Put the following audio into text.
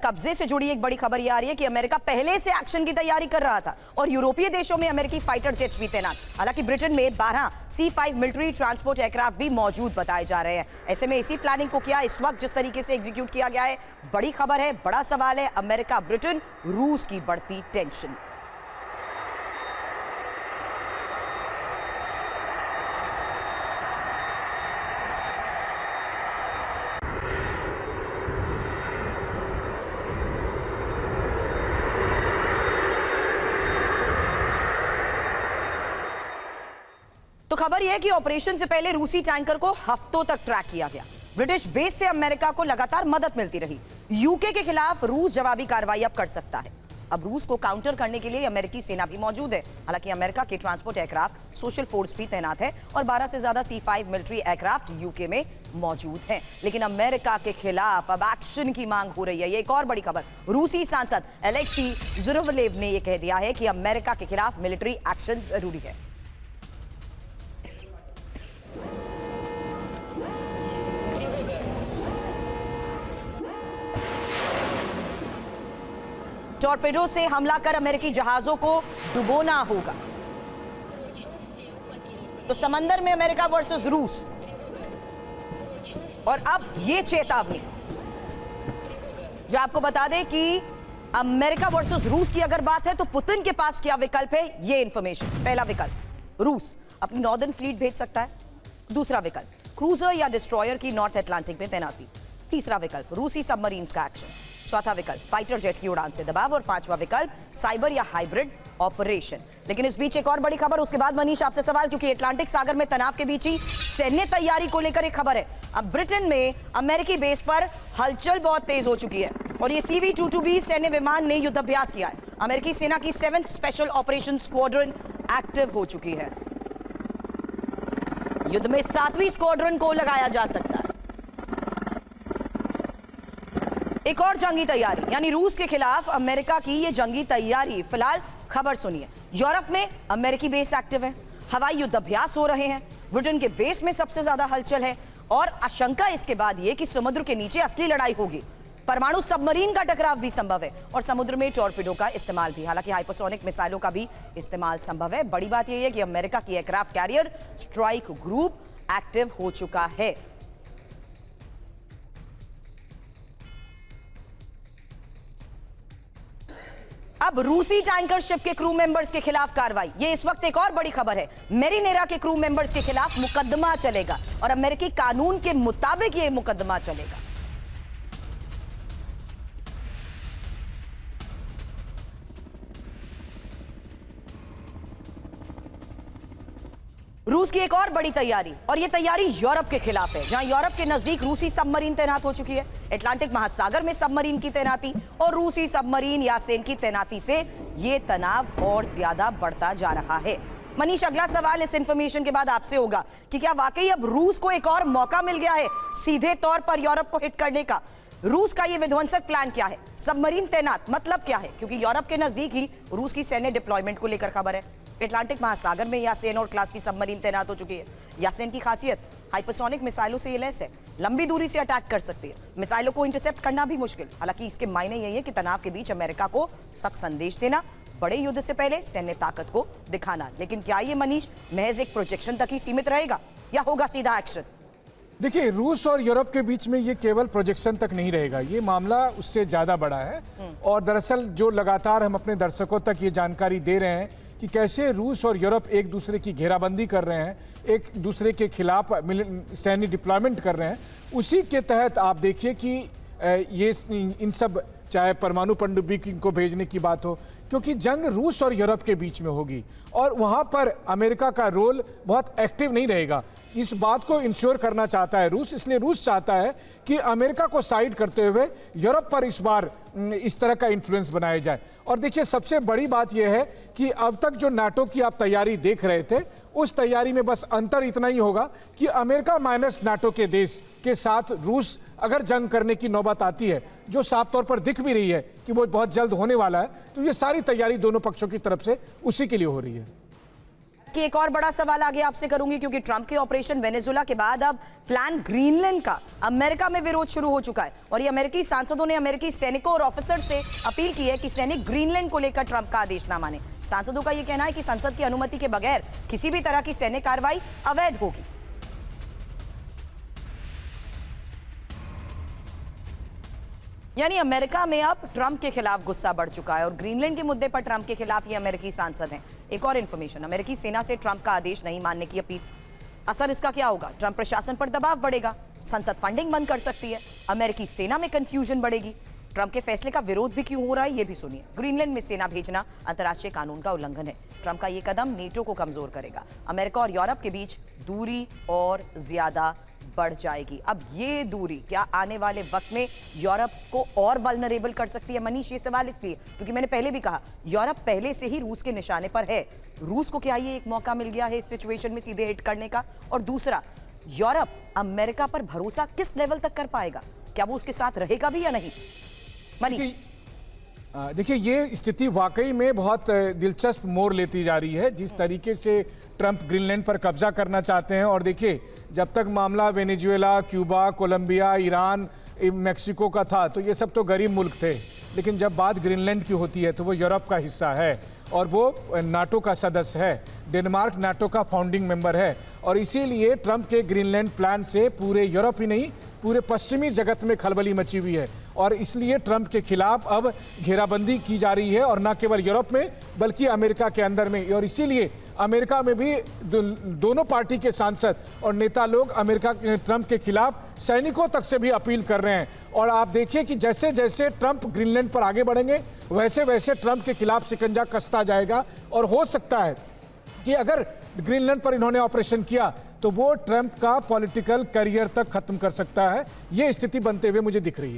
कब्जे से जुड़ी एक बड़ी खबर यह आ रही है कि अमेरिका पहले से एक्शन की तैयारी कर रहा था और यूरोपीय देशों में अमेरिकी फाइटर जेट्स भी तैनात। हालांकि ब्रिटेन में 12 C-5 मिलिट्री ट्रांसपोर्ट एयरक्राफ्ट भी मौजूद बताए जा रहे हैं। ऐसे में इसी प्लानिंग को क्या इस वक्त जिस तरीके से एग्जीक्यूट किया गया है, बड़ी खबर है, बड़ा सवाल है। अमेरिका, ब्रिटेन, रूस की बढ़ती टेंशन। तो खबर यह है कि ऑपरेशन से पहले रूसी टैंकर को हफ्तों तक ट्रैक किया गया। ब्रिटिश बेस से अमेरिका को लगातार मदद मिलती रही। यूके के खिलाफ रूस जवाबी कार्रवाई अब कर सकता है। अब रूस को काउंटर करने के लिए अमेरिकी सेना भी मौजूद है। हालांकि अमेरिका के ट्रांसपोर्ट एयरक्राफ्ट, सोशल फोर्स भी तैनात है और 12 से ज्यादा C-5 मिलिट्री एयरक्राफ्ट यूके में मौजूद हैं। लेकिन अमेरिका के खिलाफ अब एक्शन की मांग हो रही है। ये एक और बड़ी खबर, रूसी सांसद एलेक्सी जुरवलेव ने यह कह दिया है कि अमेरिका के खिलाफ मिलिट्री एक्शन जरूरी है। टॉर्पेडो से हमला कर अमेरिकी जहाजों को डुबोना होगा। तो समंदर में अमेरिका वर्सेस रूस। और अब ये चेतावनी जो आपको बता दें कि अमेरिका वर्सेस रूस की अगर बात है तो पुतिन के पास क्या विकल्प है, ये इंफॉर्मेशन। पहला विकल्प, रूस अपनी नॉर्दर्न फ्लीट भेज सकता है। दूसरा विकल्प, क्रूजर या डिस्ट्रॉयर की नॉर्थ अटलांटिक में तैनाती। तीसरा विकल्प, रूसी सबमरीन्स का एक्शन। चौथा विकल्प, फाइटर जेट की उड़ान से दबाव। और पांचवा विकल्प, साइबर या हाइब्रिड ऑपरेशन। लेकिन इस बीच एक और बड़ी खबर, उसके बाद मनीष आपसे सवाल, क्योंकि अटलांटिक सागर में तनाव के बीच ही सैन्य तैयारी को लेकर एक खबर है। अब ब्रिटेन में अमेरिकी बेस पर हलचल बहुत तेज हो चुकी है और ये CV-22B सैन्य विमान ने युद्धाभ्यास किया है। अमेरिकी सेना की 7th special operation squadron active हो चुकी है। युद्ध में 7वीं स्क्वाड्रन को लगाया जा सकता है। एक और जंगी तैयारी, यानी रूस के खिलाफ अमेरिका की ये जंगी तैयारी। फिलहाल खबर सुनिए, यूरोप में अमेरिकी बेस एक्टिव है, हवाई युद्धाभ्यास हो रहे हैं, ब्रिटेन के बेस में सबसे ज्यादा हलचल है और आशंका इसके बाद ये कि समुद्र के नीचे असली लड़ाई होगी। परमाणु सबमरीन का टकराव भी संभव है और समुद्र में टॉर्पेडो का इस्तेमाल भी। हालांकि हाइपरसोनिक मिसाइलों का भी इस्तेमाल संभव है। बड़ी बात यह है कि अमेरिका की aircraft carrier strike group active हो चुका है। अब रूसी टैंकर शिप के क्रू मेंबर्स के खिलाफ कार्रवाई, ये इस वक्त एक और बड़ी खबर है। मेरिनेरा के क्रू मेंबर्स के खिलाफ मुकदमा चलेगा और अमेरिकी कानून के मुताबिक ये मुकदमा चलेगा। रूस की एक और बड़ी तैयारी, और यह तैयारी यूरोप के खिलाफ है, जहां यूरोप के नजदीक रूसी सबमरीन तैनात हो चुकी है। अटलांटिक महासागर में सबमरीन की तैनाती और रूसी सबमरीन यासेन की तैनाती से यह तनाव और ज्यादा बढ़ता जा रहा है। मनीष, अगला सवाल इस इंफॉर्मेशन के बाद आपसे होगा कि क्या वाकई अब रूस को एक और मौका मिल गया है सीधे तौर पर यूरोप को हिट करने का? रूस का यह विध्वंसक प्लान क्या है? सबमरीन तैनात मतलब क्या है? क्योंकि यूरोप के नजदीक ही रूस की सैन्य डिप्लॉयमेंट को लेकर खबर है। अटलांटिक महासागर में यासेन और क्लास की सबमरीन तैनात हो चुकी है। यासेन की खासियत हाइपरसोनिक मिसाइलों से ये लैस है, लंबी दूरी से अटैक कर सकती है, मिसाइलों को इंटरसेप्ट करना भी मुश्किल। हालांकि इसके मायने यही है कि तनाव के बीच अमेरिका को सख्त संदेश देना, बड़े युद्ध से पहले सैन्य ताकत को दिखाना। लेकिन क्या ये मनीष महज एक प्रोजेक्शन तक ही सीमित रहेगा या होगा सीधा एक्शन? देखिए, रूस और यूरोप के बीच में ये केवल प्रोजेक्शन तक नहीं रहेगा, ये मामला उससे ज़्यादा बड़ा है। और दरअसल जो लगातार हम अपने दर्शकों तक ये जानकारी दे रहे हैं कि कैसे रूस और यूरोप एक दूसरे की घेराबंदी कर रहे हैं, एक दूसरे के खिलाफ सैन्य डिप्लॉयमेंट कर रहे हैं, उसी के तहत आप देखिए कि ये इन सब, चाहे परमाणु पनडुब्बी को भेजने की बात हो, क्योंकि जंग रूस और यूरोप के बीच में होगी और वहाँ पर अमेरिका का रोल बहुत एक्टिव नहीं रहेगा। इस बात को इंश्योर करना चाहता है रूस, इसलिए रूस चाहता है कि अमेरिका को साइड करते हुए यूरोप पर इस बार इस तरह का इन्फ्लुएंस बनाया जाए। और देखिए, सबसे बड़ी बात यह है कि अब तक जो नाटो की आप तैयारी देख रहे थे, उस तैयारी में बस अंतर इतना ही होगा कि अमेरिका माइनस नाटो के देश के साथ रूस अगर जंग करने की नौबत आती है, जो साफ तौर पर दिख भी रही है कि वो बहुत जल्द होने वाला है, तो ये सारी तैयारी दोनों पक्षों की तरफ से उसी के लिए हो रही है। कि एक और बड़ा सवाल आगे आपसे करूंगी, क्योंकि ट्रंप के ऑपरेशन वेनेजुला के बाद अब प्लान ग्रीनलैंड का अमेरिका में विरोध शुरू हो चुका है और ये अमेरिकी सांसदों ने अमेरिकी सैनिकों और ऑफिसर से अपील की है कि सैनिक ग्रीनलैंड को लेकर ट्रंप का आदेश ना माने। सांसदों का यह कहना है कि संसद की अनुमति के बगैर किसी भी तरह की सैन्य कार्रवाई अवैध होगी। यानी अमेरिका में अब ट्रंप के खिलाफ गुस्सा बढ़ चुका है और ग्रीनलैंड के मुद्दे पर ट्रंप के खिलाफ ये अमेरिकी सांसद हैं। एक और इंफॉर्मेशन, अमेरिकी सेना से ट्रंप का आदेश नहीं मानने की अपील। असर इसका क्या होगा? ट्रंप प्रशासन पर दबाव बढ़ेगा, संसद फंडिंग बंद कर सकती है, अमेरिकी सेना में कंफ्यूजन बढ़ेगी। ट्रंप के फैसले का विरोध भी क्यों हो रहा है ये भी सुनिए। ग्रीनलैंड में सेना भेजना अंतर्राष्ट्रीय कानून का उल्लंघन है। ट्रंप का ये कदम नेटो को कमजोर करेगा, अमेरिका और यूरोप के बीच दूरी और ज्यादा बढ़ जाएगी। अब ये दूरी क्या आने वाले वक्त में यूरोप को और वल्नरेबल कर सकती है? मनीष, ये सवाल इसलिए क्योंकि मैंने पहले भी कहा यूरोप पहले से ही रूस के निशाने पर है। रूस को क्या ये एक मौका मिल गया है इस सिचुएशन में सीधे हिट करने का? और दूसरा, यूरोप अमेरिका पर भरोसा किस लेवल तक कर पाएगा? क्या वो उसके साथ रहेगा भी या नहीं? मनीष, देखिए, ये स्थिति वाकई में बहुत दिलचस्प मोड़ लेती जा रही है। जिस तरीके से ट्रंप ग्रीनलैंड पर कब्जा करना चाहते हैं, और देखिए, जब तक मामला Venezuela, Cuba, Colombia, Iran, Mexico का था तो ये सब तो गरीब मुल्क थे, लेकिन जब बात ग्रीनलैंड की होती है तो वो यूरोप का हिस्सा है और वो नाटो का सदस्य है। डेनमार्क नाटो का फाउंडिंग मेंबर है और इसीलिए ट्रंप के ग्रीनलैंड प्लान से पूरे यूरोप ही नहीं, पूरे पश्चिमी जगत में खलबली मची हुई है और इसलिए ट्रंप के खिलाफ अब घेराबंदी की जा रही है, और न केवल यूरोप में बल्कि अमेरिका के अंदर में। और इसीलिए अमेरिका में भी दोनों पार्टी के सांसद और नेता लोग अमेरिका ट्रंप के खिलाफ सैनिकों तक से भी अपील कर रहे हैं। और आप देखिए कि जैसे जैसे ट्रंप ग्रीनलैंड पर आगे बढ़ेंगे वैसे वैसे ट्रंप के खिलाफ शिकंजा कसता जाएगा और हो सकता है कि अगर ग्रीनलैंड पर इन्होंने ऑपरेशन किया तो वो ट्रंप का पॉलिटिकल करियर तक खत्म कर सकता है। ये स्थिति बनते हुए मुझे दिख रही है।